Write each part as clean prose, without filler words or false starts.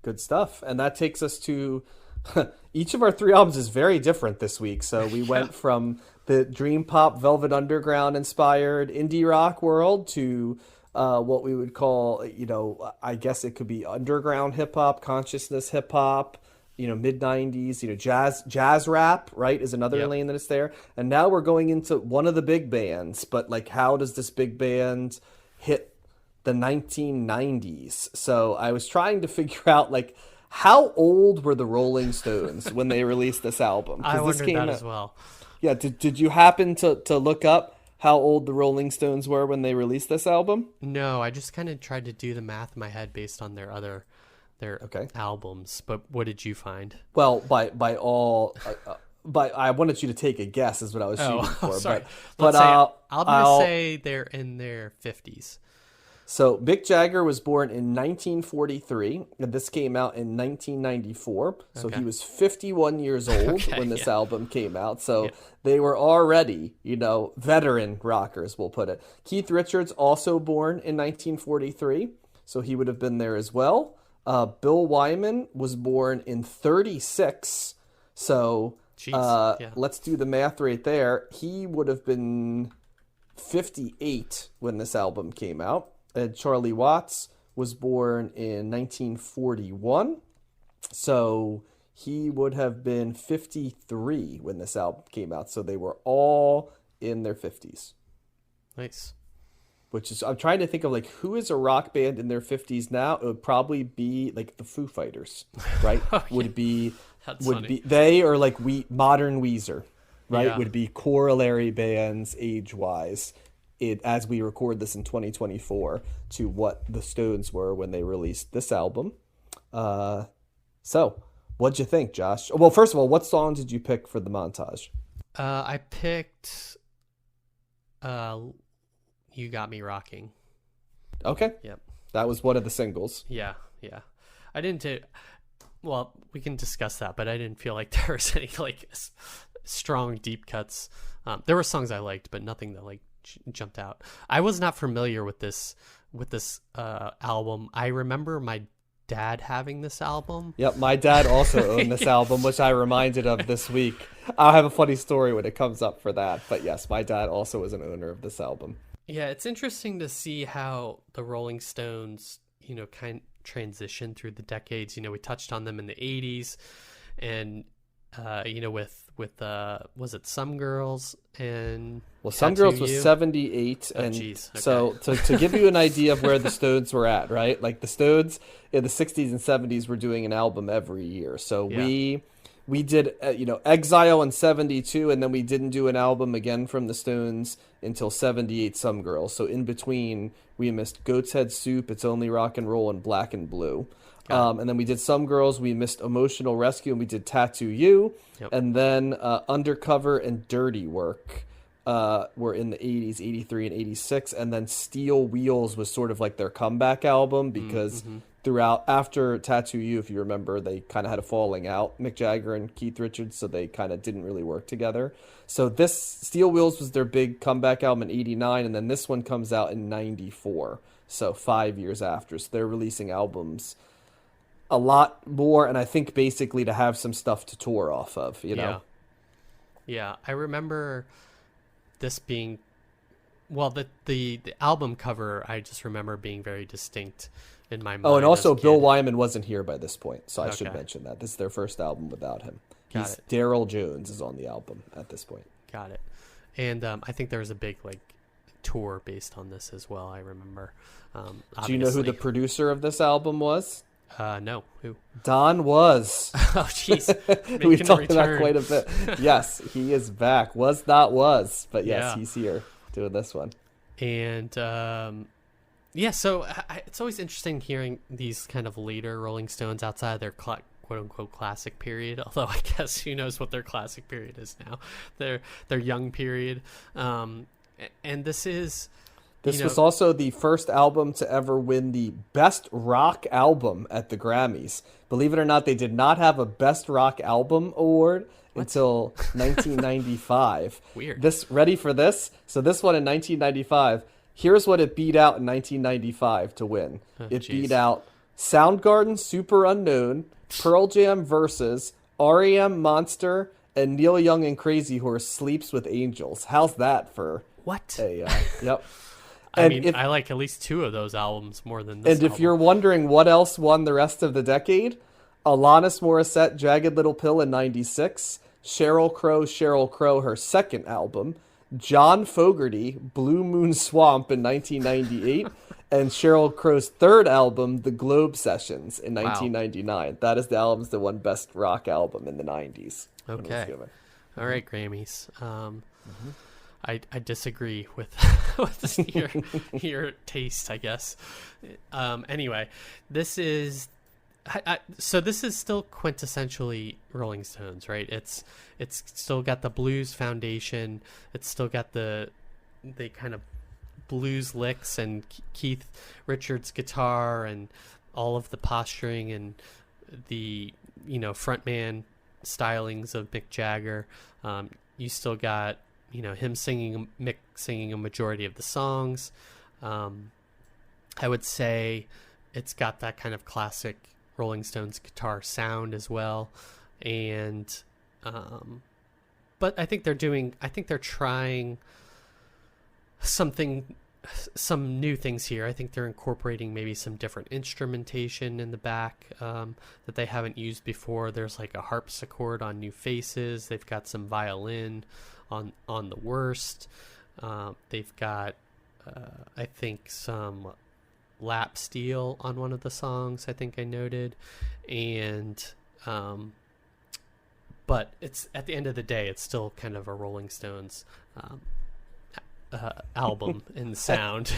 Good stuff. And that takes us to each of our three albums is very different this week. So we went from the dream pop Velvet Underground inspired indie rock world to what we would call, I guess it could be underground hip hop, consciousness hip hop, mid 90s, jazz rap, right, is another lane that is there. And now we're going into one of the big bands, but like, how does this big band hit the 1990s? So I was trying to figure out, like, how old were the Rolling Stones when they released this album? I wondered that as well. Yeah, did you happen to look up how old the Rolling Stones were when they released this album? No, I just kind of tried to do the math in my head based on their albums. But what did you find? Well, by all, but I wanted you to take a guess is what I was shooting for. Sorry. But I'm gonna say they're in their 50s. So Mick Jagger was born in 1943, and this came out in 1994. So he was 51 years old when this album came out. So they were already, veteran rockers, we'll put it. Keith Richards, also born in 1943, so he would have been there as well. Bill Wyman was born in 36, so let's do the math right there. He would have been 58 when this album came out. And Charlie Watts was born in 1941, so he would have been 53 when this album came out. So they were all in their 50s. Nice. Which is, I'm trying to think of, like, who is a rock band in their 50s now? It would probably be like the Foo Fighters, right? Would be they, or like modern Weezer, right? Yeah. Would be corollary bands age-wise. As we record this in 2024 to what the Stones were when they released this album. So what'd you think, Josh? Well, first of all, what song did you pick for the montage? I picked You Got Me Rocking. Okay. Yep. That was one of the singles. Yeah. I didn't well, we can discuss that, but I didn't feel like there was any like strong deep cuts. There were songs I liked, but nothing that like jumped out. I was not familiar with this album. I remember my dad having this album. Yep, my dad also owned this album, which I reminded of this week. I'll have a funny story when it comes up for that. But yes, my dad also was an owner of this album. Yeah, it's interesting to see how the Rolling Stones, kind of transition through the decades. We touched on them in the 80s, and with was it Some Girls and Some Girls was 78, and so to give you an idea of where the Stones were at, right? Like the Stones in the 60s and 70s were doing an album every year. So we did Exile in 72, and then we didn't do an album again from the Stones until 78, Some Girls. So in between we missed Goat's Head Soup, It's Only Rock and Roll, and Black and Blue. And then we did Some Girls, we missed Emotional Rescue, and we did Tattoo You. Yep. And then Undercover and Dirty Work were in the 80s, 83 and 86. And then Steel Wheels was sort of like their comeback album because throughout, after Tattoo You, if you remember, they kind of had a falling out, Mick Jagger and Keith Richards, so they kind of didn't really work together. So this Steel Wheels was their big comeback album in 89, and then this one comes out in 94, so 5 years after. So they're releasing albums a lot more, and I think basically to have some stuff to tour off of, Yeah, I remember this being, well, the album cover, I just remember being very distinct in my mind. Oh, and also Bill Wyman wasn't here by this point, so I should mention that. This is their first album without him. Daryl Jones is on the album at this point. Got it. And I think there was a big tour based on this as well, I remember. Do you know who the producer of this album was? No. Who? Don Was. Oh, jeez. We've talked about quite a bit. Yes, he is back. Was not was, but yes, he's here doing this one. And so it's always interesting hearing these kind of later Rolling Stones outside their quote unquote classic period. Although I guess who knows what their classic period is now? Their young period. And this is. This was also the first album to ever win the Best Rock Album at the Grammys. Believe it or not, they did not have a Best Rock Album award until 1995. Weird. Ready for this? So this one in 1995, here's what it beat out in 1995 to win. Beat out Soundgarden Super Unknown, Pearl Jam Versus, REM Monster, and Neil Young and Crazy Horse Sleeps with Angels. How's that for what? Yep. I mean, I like at least 2 of those albums more than this. And if you're wondering what else won the rest of the decade, Alanis Morissette, Jagged Little Pill in 96, Sheryl Crow, her second album, John Fogerty, Blue Moon Swamp in 1998, and Sheryl Crow's third album, The Globe Sessions in 1999. Wow. That is the albums that won Best Rock Album in the 90s. Okay. All right, Grammys. I disagree with your taste, I guess. Anyway, this is so this is still quintessentially Rolling Stones, right? It's still got the blues foundation. It's still got the kind of blues licks and Keith Richards' guitar and all of the posturing and the frontman stylings of Mick Jagger. You still got him Mick singing a majority of the songs. I would say it's got that kind of classic Rolling Stones guitar sound as well. And, but I think they're trying some new things here. I think they're incorporating maybe some different instrumentation in the back that they haven't used before. There's like a harpsichord on New Faces. They've got some violin on The Worst. They've got I think some lap steel on one of the songs, I think I noted. And but it's at the end of the day, it's still kind of a Rolling Stones album and sound.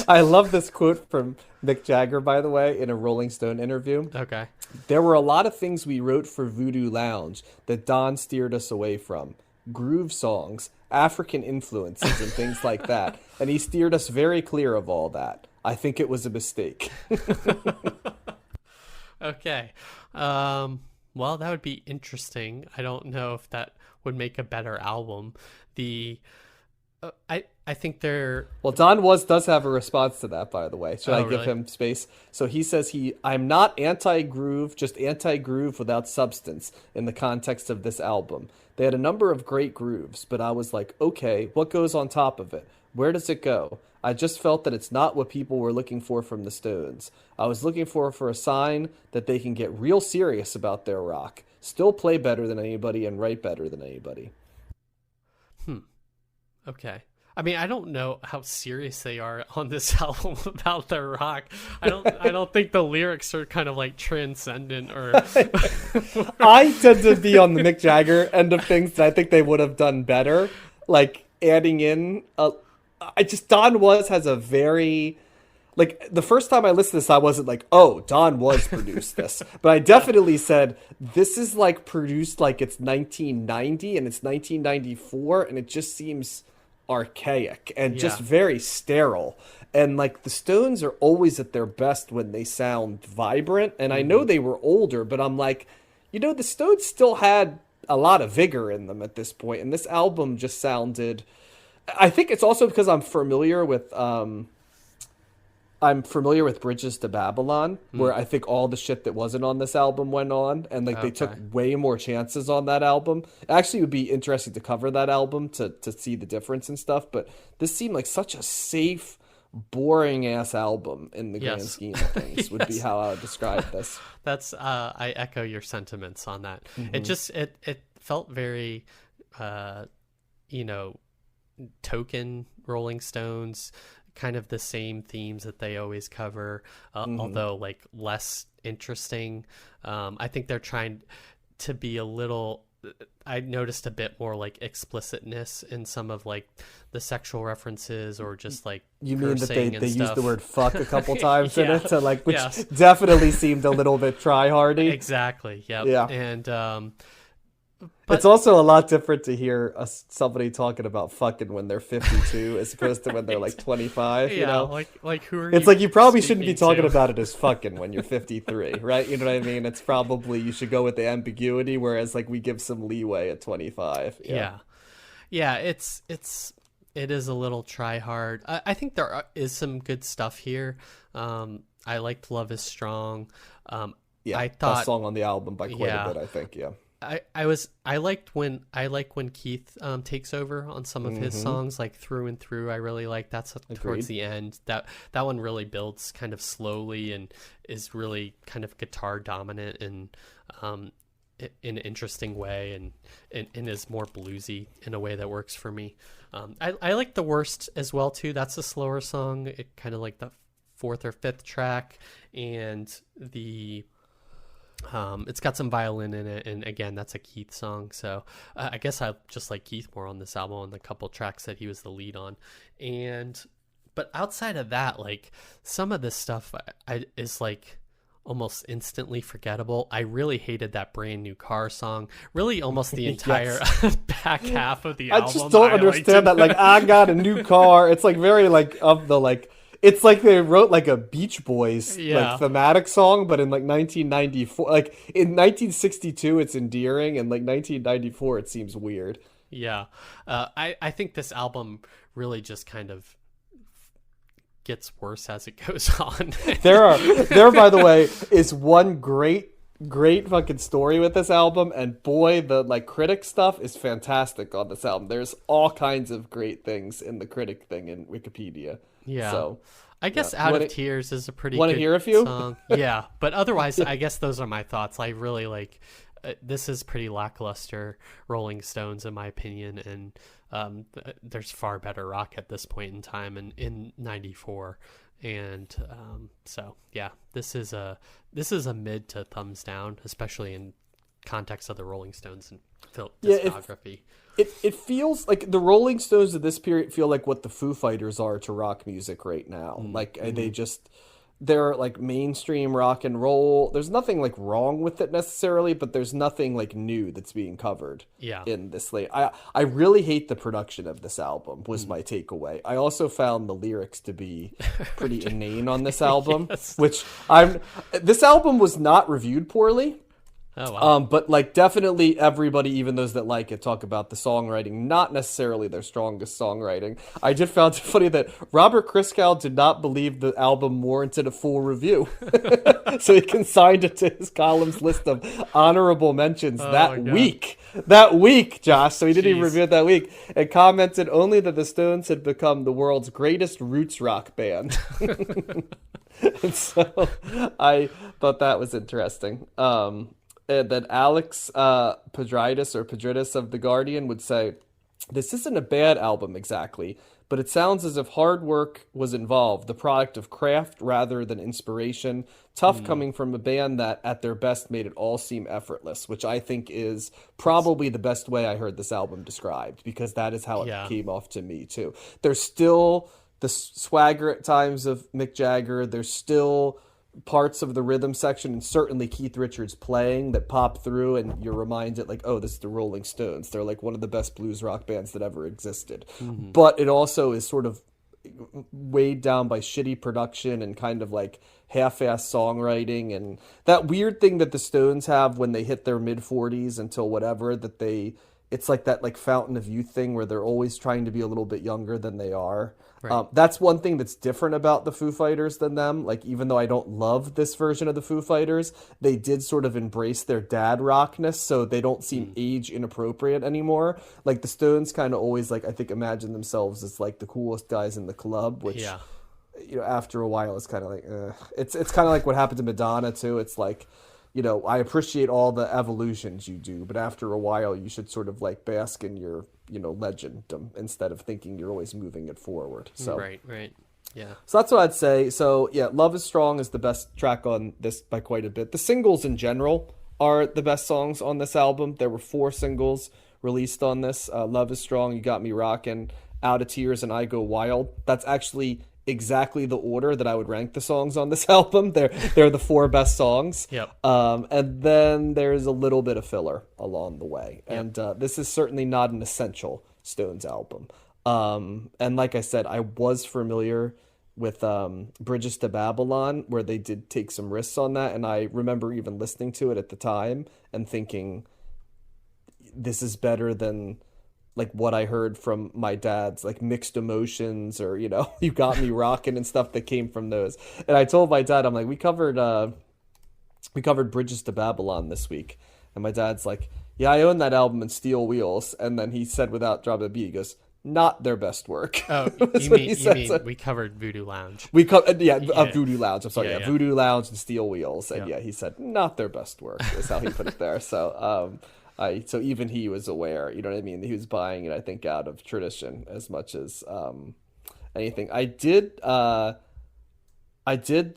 I love this quote from Mick Jagger, by the way, in a Rolling Stone interview. Okay. There were a lot of things we wrote for Voodoo Lounge that Don steered us away from. Groove songs, African influences, and things like that. And he steered us very clear of all that. I think it was a mistake. Okay. Well, that would be interesting. I don't know if that would make a better album. I think they're... Well, Don does have a response to that, by the way. Should I give him space? So he says I'm not anti-groove, just anti-groove without substance in the context of this album. They had a number of great grooves, but I was like, okay, what goes on top of it? Where does it go? I just felt that it's not what people were looking for from the Stones. I was looking for a sign that they can get real serious about their rock, still play better than anybody and write better than anybody. Okay. I mean, I don't know how serious they are on this album about their rock. I don't think the lyrics are kind of like transcendent or... I tend to be on the Mick Jagger end of things that I think they would have done better. Like adding in Don has a very... Like, the first time I listened to this, I wasn't like, oh, Don Was produced this. But I definitely said, this is like produced like it's 1990 and it's 1994, and it just seems archaic and just very sterile. And like the Stones are always at their best when they sound vibrant. And I know they were older, but I'm like, the Stones still had a lot of vigor in them at this point. And this album just sounded... I think it's also because I'm familiar with Bridges to Babylon, where I think all the shit that wasn't on this album went on, and like they took way more chances on that album. Actually, it would be interesting to cover that album to see the difference and stuff, but this seemed like such a safe, boring ass album in the grand scheme of things. Would be how I would describe this. That's I echo your sentiments on that. It just it felt very token Rolling Stones, kind of the same themes that they always cover, although like less interesting. I think they're trying to be a little... I noticed a bit more like explicitness in some of like the sexual references, or just like you mean that they stuff. Used the word fuck a couple times in it, to like, which definitely seemed a little bit try-hardy. Exactly. Yep. Yeah. And but it's also a lot different to hear somebody talking about fucking when they're 52 as opposed to when they're like 25. Like who are it's like you probably shouldn't be talking about it as fucking when you're 53, right? You know what I mean? It's probably, you should go with the ambiguity, whereas like we give some leeway at 25. Yeah. It is a little try hard. I think there is some good stuff here. I liked Love Is Strong. Yeah, I thought best song on the album by quite a bit, I think. Yeah. I like when Keith takes over on some of his songs, like Through and Through. I really like that's towards the end. That one really builds kind of slowly and is really kind of guitar dominant and in an interesting way and is more bluesy in a way that works for me. I like The Worst as well too. That's a slower song. It kind of like the 4th or 5th track, and it's got some violin in it, and again, that's a Keith song. So I guess I just like Keith more on this album, on the couple tracks that he was the lead on. But outside of that, like some of this stuff is like almost instantly forgettable. I really hated that Brand New Car song. Really, almost the entire back half of the album. I just don't understand that. Like, I got a new car. It's like very like of the like. It's like they wrote like a Beach Boys like thematic song, but in like 1994, like in 1962, it's endearing, and like 1994, it seems weird. Yeah, I think this album really just kind of gets worse as it goes on. there, by the way, is one great fucking story with this album, and boy, the like critic stuff is fantastic on this album. There's all kinds of great things in the critic thing in Wikipedia. Yeah. So I guess Out of Tears is a pretty good hear a few? song. Yeah, but otherwise, I guess those are my thoughts. I really like this is pretty lackluster Rolling Stones in my opinion, and there's far better rock at this point in time and in '94. And so yeah, this is a mid to thumbs down, especially in context of the Rolling Stones and discography. It feels like the Rolling Stones of this period feel like what the Foo Fighters are to rock music right now. Like they're like mainstream rock and roll. There's nothing like wrong with it necessarily, but there's nothing like new that's being covered in this late. I really hate the production of this album was my takeaway. I also found the lyrics to be pretty inane on this album, which this album was not reviewed poorly. Oh, wow. But like definitely everybody, even those that like it, talk about the songwriting, not necessarily their strongest songwriting. I just found it funny that Robert Christgau did not believe the album warranted a full review. So he consigned it to his column's list of honorable mentions week. That week, Josh. So he didn't even review it that week, and commented only that the Stones had become the world's greatest roots rock band. And so I thought that was interesting. That Alex Pedridis of The Guardian would say, this isn't a bad album exactly, but it sounds as if hard work was involved, the product of craft rather than inspiration, tough coming from a band that at their best made it all seem effortless, which I think is probably the best way I heard this album described, because that is how it came off to me too. There's still the swagger at times of Mick Jagger. There's still parts of the rhythm section, and certainly Keith Richards playing, that pop through, and you're reminded like, oh, this is the Rolling Stones. They're like one of the best blues rock bands that ever existed. But it also is sort of weighed down by shitty production and kind of like half-ass songwriting, and that weird thing that the Stones have when they hit their mid-40s until whatever, that it's like that like Fountain of Youth thing where they're always trying to be a little bit younger than they are. Right. That's one thing that's different about the Foo Fighters than them. Like, even though I don't love this version of the Foo Fighters, they did sort of embrace their dad rockness, so they don't seem age inappropriate anymore. Like, the Stones kind of always, like, I think imagine themselves as like the coolest guys in the club, which, you know, after a while it's kind of like, it's kind of like what happened to Madonna too. It's like, you know, I appreciate all the evolutions you do, but after a while you should sort of like bask in your, you know, legenddom instead of thinking you're always moving it forward. So right. Yeah. So that's what I'd say. So yeah, Love Is Strong is the best track on this by quite a bit. The singles in general are the best songs on this album. There were 4 singles released on this. Love Is Strong, You Got Me Rockin', Out of Tears, and I Go Wild. That's actually exactly the order that I would rank the songs on this album. They're the 4 best songs. Yep. And then there's a little bit of filler along the way. Yep. And this is certainly not an essential Stones album. And like I said, I was familiar with Bridges to Babylon, where they did take some risks on that, and I remember even listening to it at the time and thinking, this is better than like what I heard from my dad's like mixed emotions, or you got me rocking and stuff that came from those. And I told my dad, I'm like, we covered Bridges to Babylon this week, and my dad's like, yeah, I own that album and Steel Wheels. And then he said without dropping a beat, he goes, not their best work. Oh, you mean we covered Voodoo Lounge? Voodoo Lounge. I'm sorry, Yeah. Voodoo Lounge and Steel Wheels, and he said not their best work is how he put it there. So, so even he was aware. You know what I mean? He was buying it, I think, out of tradition as much as anything. I did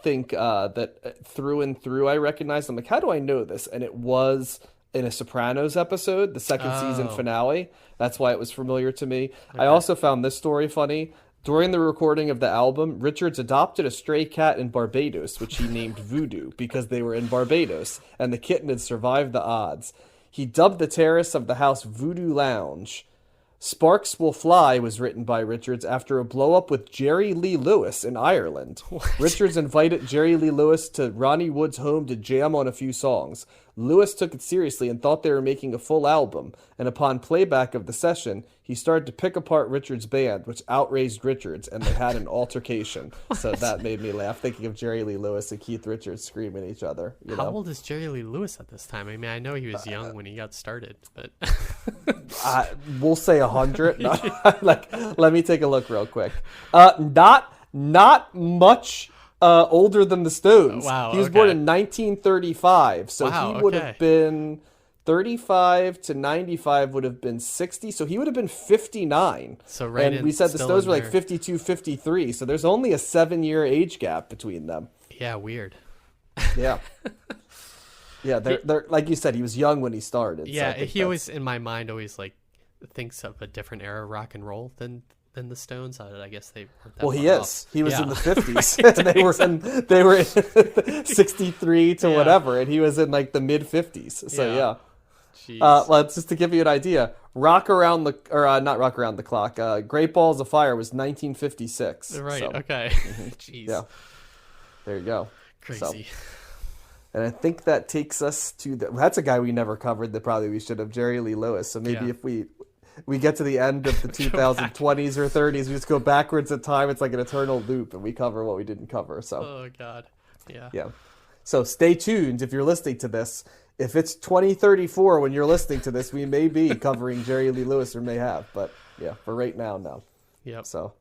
think that through and through, I recognized. I'm like, how do I know this? And it was in a Sopranos episode, the second season finale. That's why it was familiar to me. Okay. I also found this story funny. During the recording of the album, Richards adopted a stray cat in Barbados, which he named Voodoo because they were in Barbados, and the kitten had survived the odds. He dubbed the terrace of the house Voodoo Lounge. Sparks Will Fly was written by Richards after a blow-up with Jerry Lee Lewis in Ireland. What? Richards invited Jerry Lee Lewis to Ronnie Wood's home to jam on a few songs. Lewis took it seriously and thought they were making a full album, and upon playback of the session, he started to pick apart Richards' band, which outraised Richards, and they had an altercation. So that made me laugh, thinking of JerryLee Lewis and Keith Richards screaming at each other. How old is Jerry Lee Lewis at this time? I mean, I know he was young when he got started, but... we'll say 100. No, let me take a look real quick. Not much older than the Stones. Wow, he was born in 1935, so he would have been 35 to 95 would have been 60, so he would have been 59. So right, and we said the Stones were like 52, 53, so there's only a 7-year age gap between them. Yeah, weird. Yeah. Yeah, they're like you said, he was young when he started. Yeah, so he always, in my mind, always like thinks of a different era of rock and roll than the Stones. I guess they weren't that he off. is. He was in the 50s. they were in 63 to whatever, and he was in like the mid 50s. So yeah. Well, just to give you an idea, not Rock Around the Clock. Great Balls of Fire was 1956. Right. So. Okay. Jeez. Yeah. There you go. Crazy. So. And I think that takes us to that's a guy we never covered that probably we should have, Jerry Lee Lewis. So maybe if we get to the end of the 2020s or 30s, we just go backwards in time. It's like an eternal loop, and we cover what we didn't cover. So. Oh God. Yeah. Yeah. So stay tuned if you're listening to this. If it's 2034 when you're listening to this, we may be covering Jerry Lee Lewis, or may have. But yeah, for right now, no. Yep. So